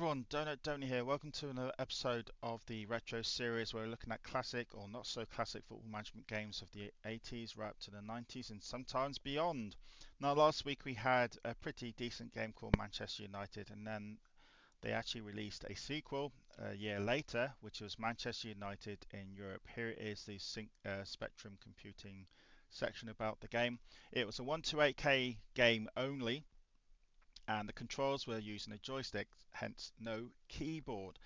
everyone, Donut here. Welcome to another episode of the Retro series where we're looking at classic or not so classic football management games of the 80s right up to the 90s and sometimes beyond. Now, last week we had a pretty decent game called Manchester United, and then they actually released a sequel a year later, which was Manchester United in Europe. Here it is, the Spectrum Computing section about the game. It was a 128K game only, and the controls were using a joystick, hence no keyboard.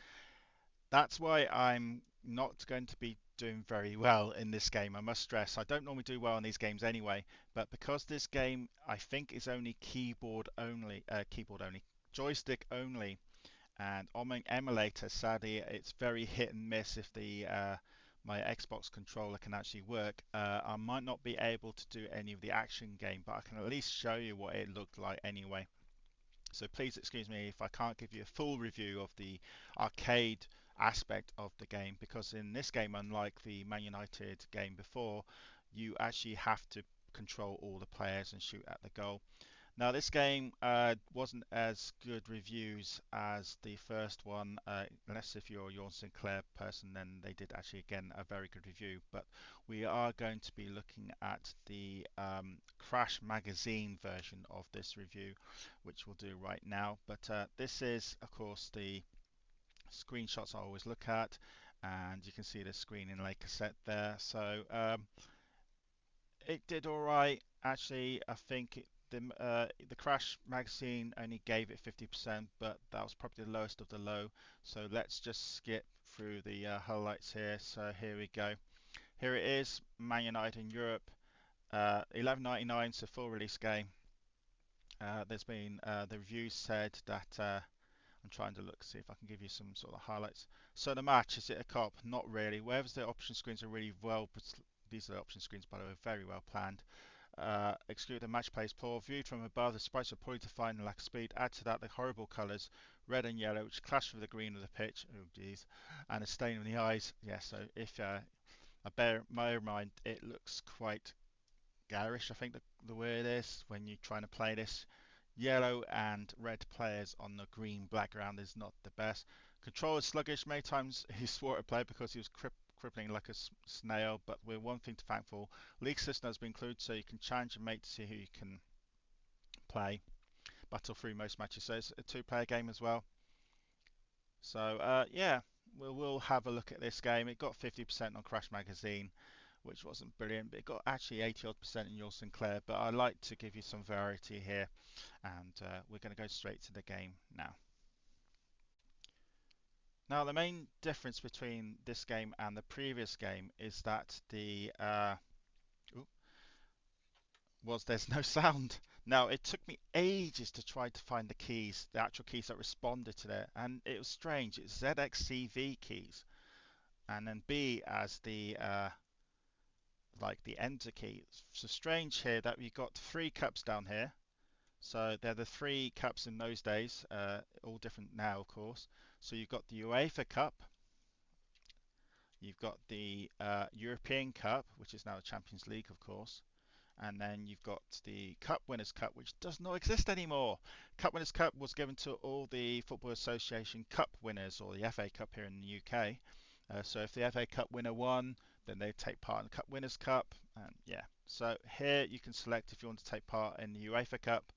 That's why I'm not going to be doing very well in this game. I must stress, I don't normally do well in these games anyway, but because this game I think is only keyboard only, joystick only, and on my emulator, sadly, it's very hit and miss if the my Xbox controller can actually work. I might not be able to do any of the action game, but I can at least show you what it looked like anyway. So please excuse me if I can't give you a full review of the arcade aspect of the game, because in this game, unlike the Man United game before, you actually have to control all the players and shoot at the goal. Now, this game wasn't as good reviews as the first one, unless if you're a Jorn Sinclair person, then they did actually, again, a very good review. But we are going to be looking at the Crash Magazine version of this review, which we'll do right now. But this is, of course, the screenshots I always look at, and you can see the screen inlay cassette there. So it did all right. Actually, I think the Crash magazine only gave it 50%, but that was probably the lowest of the low. So let's just skip through the highlights here. So here we go. Here it is, Man United in Europe, 11.99, so full release game. There's been the reviews said that I'm trying to look see if I can give you some sort of highlights. So the match, is it a cop? Not really. Whereas the option screens are really well, these are the option screens by the way, very well planned. Exclude the match plays poor. Viewed from above, the sprites are poorly defined and lack of speed. Add to that the horrible colours, red and yellow, which clash with the green of the pitch. Oh geez, and a stain in the eyes. Yeah, so if I bear in mind, it looks quite garish. I think the word is when you're trying to play this. Yellow and red players on the green background is not the best. Control is sluggish. Many times he swore to play because he was crippling like a snail, but we're one thing to thankful. League system has been included so you can challenge your mate to see who you can play. Battle through most matches. So it's a two-player game as well. So yeah, we'll have a look at this game. It got 50% on Crash Magazine, which wasn't brilliant, but it got actually 80 odd percent in your Sinclair. But I like to give you some variety here, and we're going to go straight to the game now. Now, the main difference between this game and the previous game is that there's no sound. Now, it took me ages to try to find the keys, the actual keys that responded to that, and it was strange. It's ZXCV keys, and then B as the like the enter key. It's so strange here that we've got three cups down here. So they're the three cups in those days, all different now, of course. So you've got the UEFA Cup, you've got the European Cup, which is now the Champions League, of course, and then you've got the Cup Winners' Cup, which does not exist anymore. Cup Winners' Cup was given to all the Football Association Cup winners, or the FA Cup here in the UK. So if the FA Cup winner won, then they take part in the Cup Winners' Cup, and yeah. So here you can select if you want to take part in the UEFA Cup,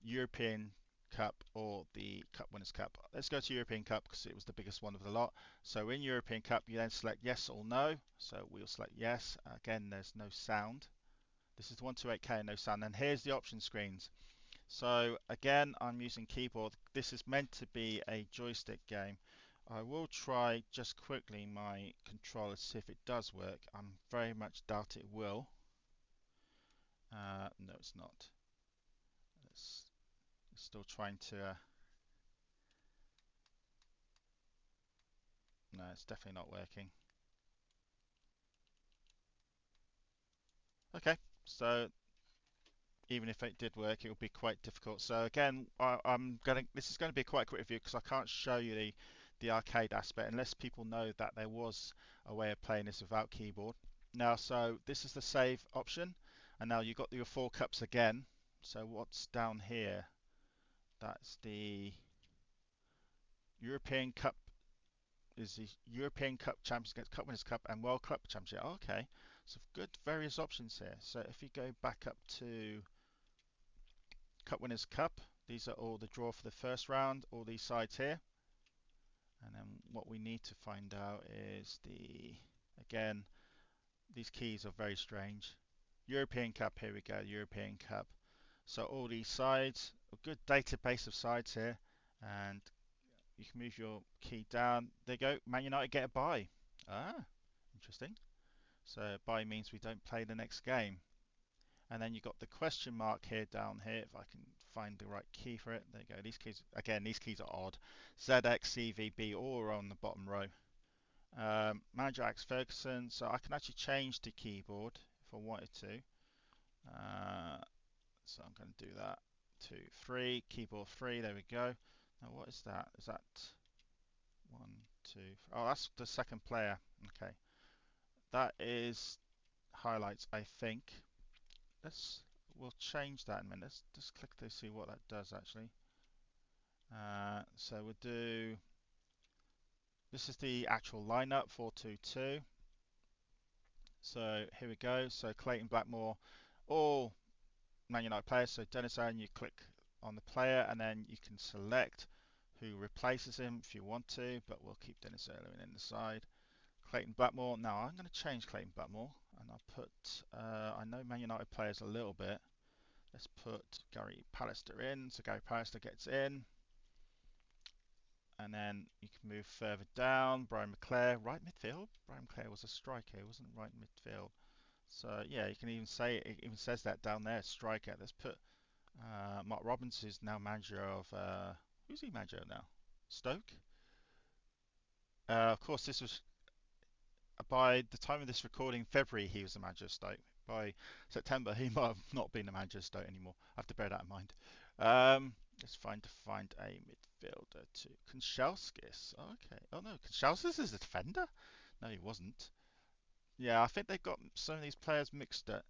European Cup, or the Cup Winners' Cup. Let's go to European Cup because it was the biggest one of the lot. So in European Cup, you then select yes or no. So we'll select yes. Again, there's no sound. This is the 128K, no sound. And here's the option screens. So again, I'm using keyboard. This is meant to be a joystick game. I will try just quickly my controller to see if it does work. I'm very much doubt it will. No, it's not. It's still trying to. No, it's definitely not working. Okay, so even if it did work, it would be quite difficult. So again, this is going to be quite a quick review because I can't show you the arcade aspect unless people know that there was a way of playing this without keyboard. Now, so this is the save option, and now you've got your four cups again. So what's down here? That's the European Cup is the European Cup Champions against Cup Winners' Cup and World Cup Championship. Oh, okay, so good various options here. So if you go back up to Cup Winners' Cup, these are all the draw for the first round, all these sides here. And then what we need to find out is again, these keys are very strange. European Cup, here we go, European Cup. So all these sides, a good database of sides here, and you can move your key down. There you go, Man United get a bye. Ah, interesting. So bye means we don't play the next game. And then you've got the question mark here down here, if I can find the right key for it. There you go, these keys, again, these keys are odd. ZX, CVB, all are on the bottom row. Manager Alex Ferguson, so I can actually change the keyboard if I wanted to. So I'm going to do that. 2, 3, keyboard 3, there we go. Now what is that? Is that 1, 2, 3? Oh, that's the second player. Okay. That is highlights, I think. We'll change that in a minute. Let's just click to see what that does actually. So we'll do, this is the actual lineup, 4-2-2. So here we go. So Clayton Blackmore, all Man United players. So Dennis Allen, you click on the player and then you can select who replaces him if you want to, but we'll keep Dennis Allen in the side. Clayton Blackmore. Now I'm going to change Clayton Blackmore and I'll put, I know Man United players a little bit. Let's put Gary Pallister in. So Gary Pallister gets in. And then you can move further down. Brian McClair, right midfield. Brian McClair was a striker, he wasn't right midfield. So yeah, you can even say it even says that down there, striker. Let's put Mark Robbins, who's now manager of who's he manager of now? Stoke. Of course, this was by the time of this recording, February, he was the manager of Stoke. By September, he might have not been the manager of Stoke anymore. I have to bear that in mind. Let's find a midfielder to Kanchelskis. Okay. Oh no, Kanchelskis is a defender? No, he wasn't. Yeah, I think they've got some of these players mixed a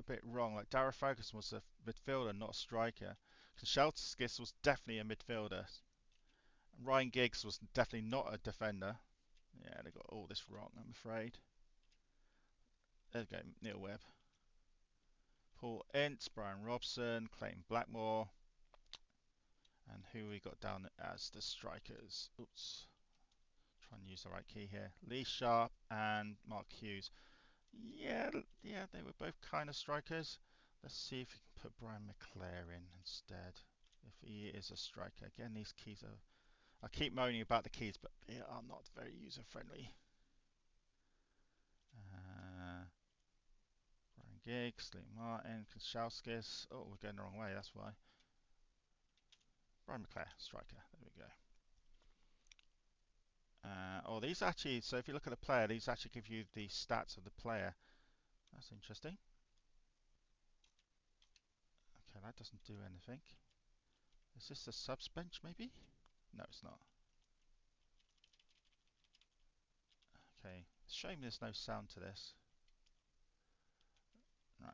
bit wrong. Like Darragh Ferguson was a midfielder, not a striker. Kanchelskis was definitely a midfielder. Ryan Giggs was definitely not a defender. Yeah, they got all this wrong, I'm afraid. There we go, Neil Webb. Paul Ince, Brian Robson, Clayton Blackmore. And who we got down as the strikers? Oops. Try and use the right key here. Lee Sharp and Mark Hughes. Yeah, they were both kind of strikers. Let's see if we can put Brian McClair in instead. If he is a striker. Again, these keys are... I keep moaning about the keys, but they are not very user-friendly. Brian Giggs, Lee Martin, Kanchelskis. Oh, we're going the wrong way, that's why. Brian McClair, striker. There we go. Oh, these actually, so if you look at the player, these actually give you the stats of the player. That's interesting. Okay, that doesn't do anything. Is this the subs bench maybe? No, it's not. Okay, shame there's no sound to this. Right,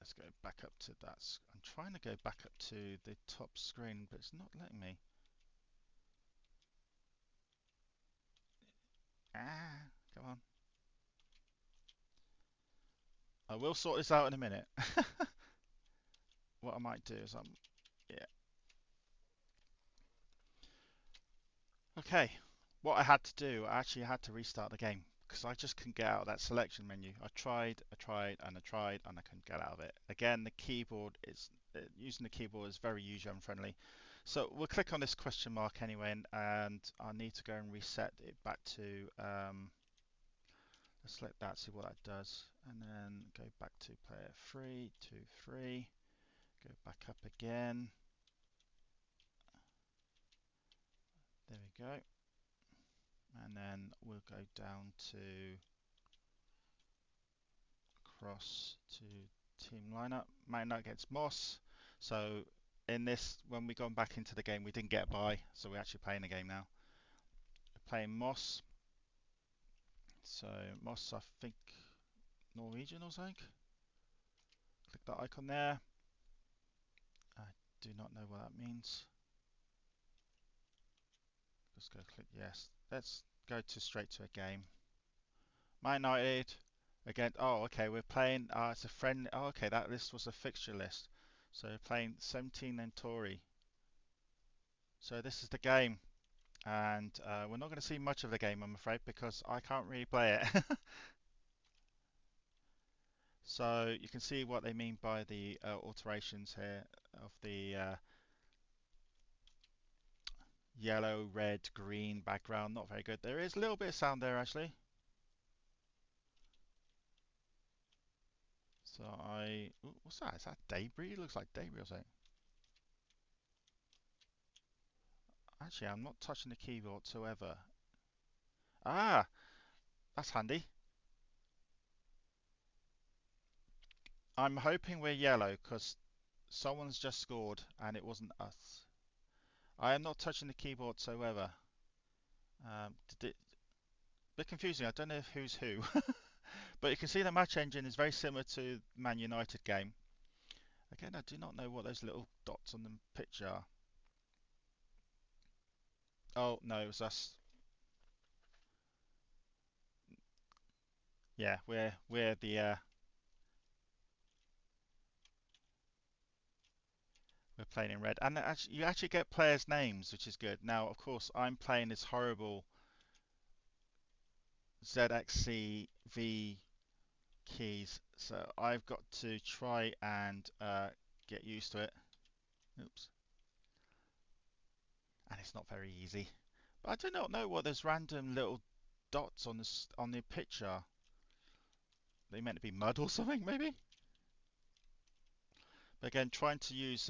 let's go back up to that. I'm trying to go back up to the top screen, but it's not letting me. Ah, come on. I will sort this out in a minute. What I might do is yeah. Okay, what I had to do, I actually had to restart the game because I just couldn't get out of that selection menu. I tried, and I couldn't get out of it. Again, the keyboard is using the keyboard is very user unfriendly. So we'll click on this question mark anyway, and I need to go and reset it back to. Let's select that, see what that does, and then go back to player 3, 2, 3. Go back up again. There we go. And then we'll go down to across to team lineup. Man United against Moss. So in this, when we gone back into the game, we didn't get by, so we're actually playing the game now. We're playing Moss. So Moss, I think Norwegian or something. Click that icon there. I do not know what that means. Let's go click yes. Let's go to straight to a game. Man United again. Oh, okay. We're playing. It's a friend. Oh, okay. That list was a fixture list. So we're playing 17 and Tory. So this is the game, and we're not going to see much of the game, I'm afraid, because I can't really play it. So you can see what they mean by the alterations here of the yellow, red, green background. Not very good. There is a little bit of sound there actually. So ooh, what's that? Is that debris? It looks like debris or something. Actually, I'm not touching the keyboard whatsoever. Ah, that's handy. I'm hoping we're yellow because someone's just scored and it wasn't us. I am not touching the keyboard whatsoever. Did it, bit confusing. I don't know who's who, but you can see the match engine is very similar to Man United game. Again, I do not know what those little dots on the pitch are. Oh no, it was us. Yeah, we're the we're playing in red, and actually, you actually get players' names, which is good. Now, of course, I'm playing this horrible ZXCV keys, so I've got to try and get used to it. Oops, and it's not very easy. But I do not know what those random little dots on the pitch are. They meant to be mud or something, maybe. But again, trying to use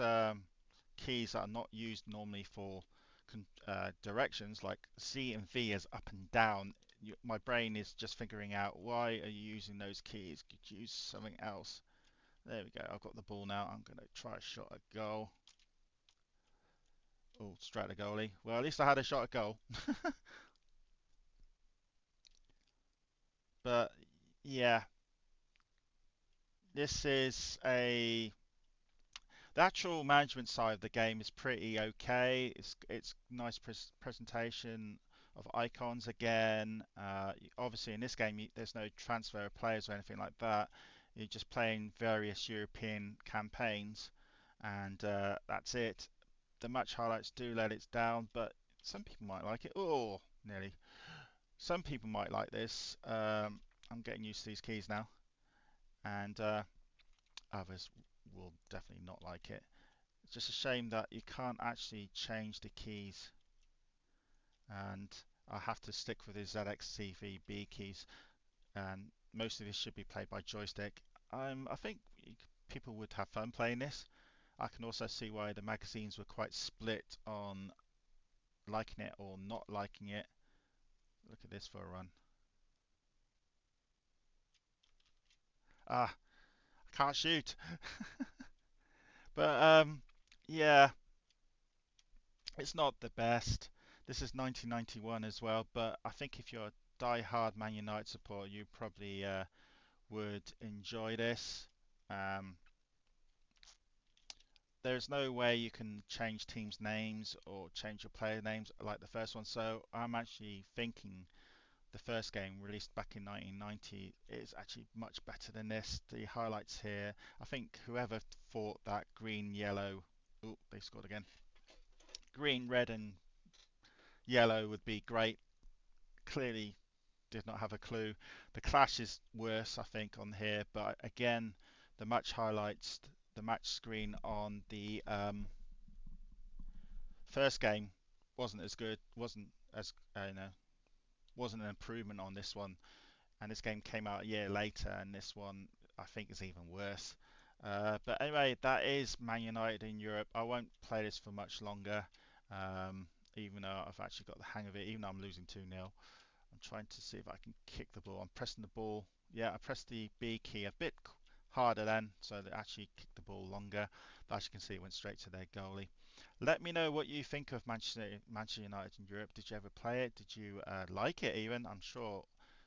keys that are not used normally for directions, like C and V as up and down. My brain is just figuring out why are you using those keys? Could you use something else? There we go. I've got the ball now. I'm going to try a shot at goal. Oh, straight at goalie. Well, at least I had a shot at goal. But yeah, this is a the actual management side of the game is pretty okay. It's nice presentation of icons again. Obviously, in this game, there's no transfer of players or anything like that. You're just playing various European campaigns, and that's it. The match highlights do let it down, but some people might like it. Oh, nearly. Some people might like this. I'm getting used to these keys now, and others will definitely not like it. It's just a shame that you can't actually change the keys, and I have to stick with the ZXCVB keys, and most of this should be played by joystick. I think people would have fun playing this. I can also see why the magazines were quite split on liking it or not liking it. Look at this for a run. Ah, I can't shoot. But yeah, it's not the best. This is 1991 as well, but I think if you're a die-hard Man United supporter, you probably would enjoy this. Um, there's no way you can change teams' names or change your player names like the first one, so I'm actually thinking the first game released back in 1990 is actually much better than this. The highlights here, I think whoever thought that green, yellow, oh, they scored again. Green, red, and yellow would be great. Clearly did not have a clue. The clash is worse, I think, on here, but again, the match highlights, the match screen on the first game wasn't as good, wasn't as wasn't an improvement on this one, and this game came out a year later, and this one I think is even worse. But anyway, that is Man United in Europe. I won't play this for much longer, even though I've actually got the hang of it, even though I'm losing 2-0. I'm trying to see if I can kick the ball. I'm pressing the ball. Yeah, I pressed the B key a bit harder then, so that actually kicked the ball longer. But as you can see, it went straight to their goalie. Let me know what you think of Manchester United in Europe. Did you ever play it? Did you like it even? I'm sure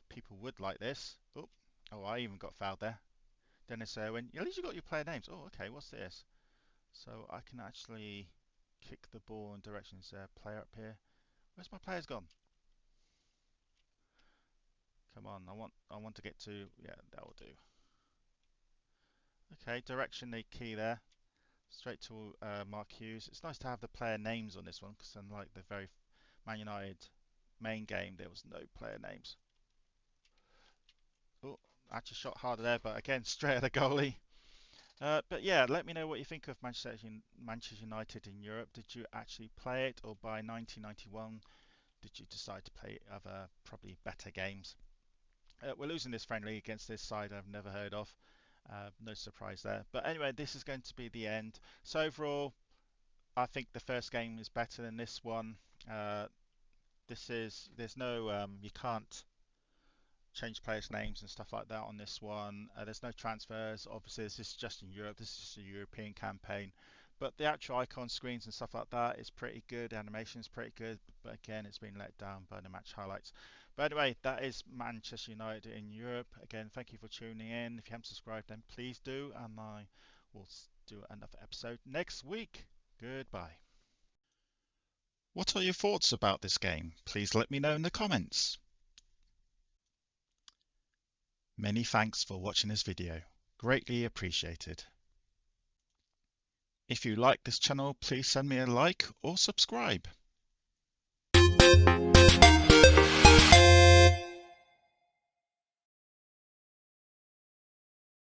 people would like this. Oh, oh, I even got fouled there. Dennis Irwin. At least you got your player names. Oh, okay. What's this? So I can actually kick the ball in directions. Player up here. Where's my players gone? Come on, I want to get to, yeah, that will do. Okay, direction the key there. Straight to Mark Hughes. It's nice to have the player names on this one because unlike the very Man United main game, there was no player names. Oh, actually shot harder there, but again, straight at the goalie. But yeah, let me know what you think of Manchester United in Europe. Did you actually play it, or by 1991, did you decide to play other, probably better games? We're losing this friendly against this side I've never heard of. No surprise there. But anyway, this is going to be the end. So overall, I think the first game is better than this one. Uh, there's no, you can't change players' names and stuff like that on this one. There's no transfers. Obviously, this is just in Europe. This is just a European campaign. But the actual icon screens and stuff like that is pretty good. Animation is pretty good. But again, it's been let down by the match highlights. But anyway, that is Manchester United in Europe. Again, thank you for tuning in. If you haven't subscribed, then please do. And I will do another episode next week. Goodbye. What are your thoughts about this game? Please let me know in the comments. Many thanks for watching this video. Greatly appreciated. If you like this channel, please send me a like or subscribe.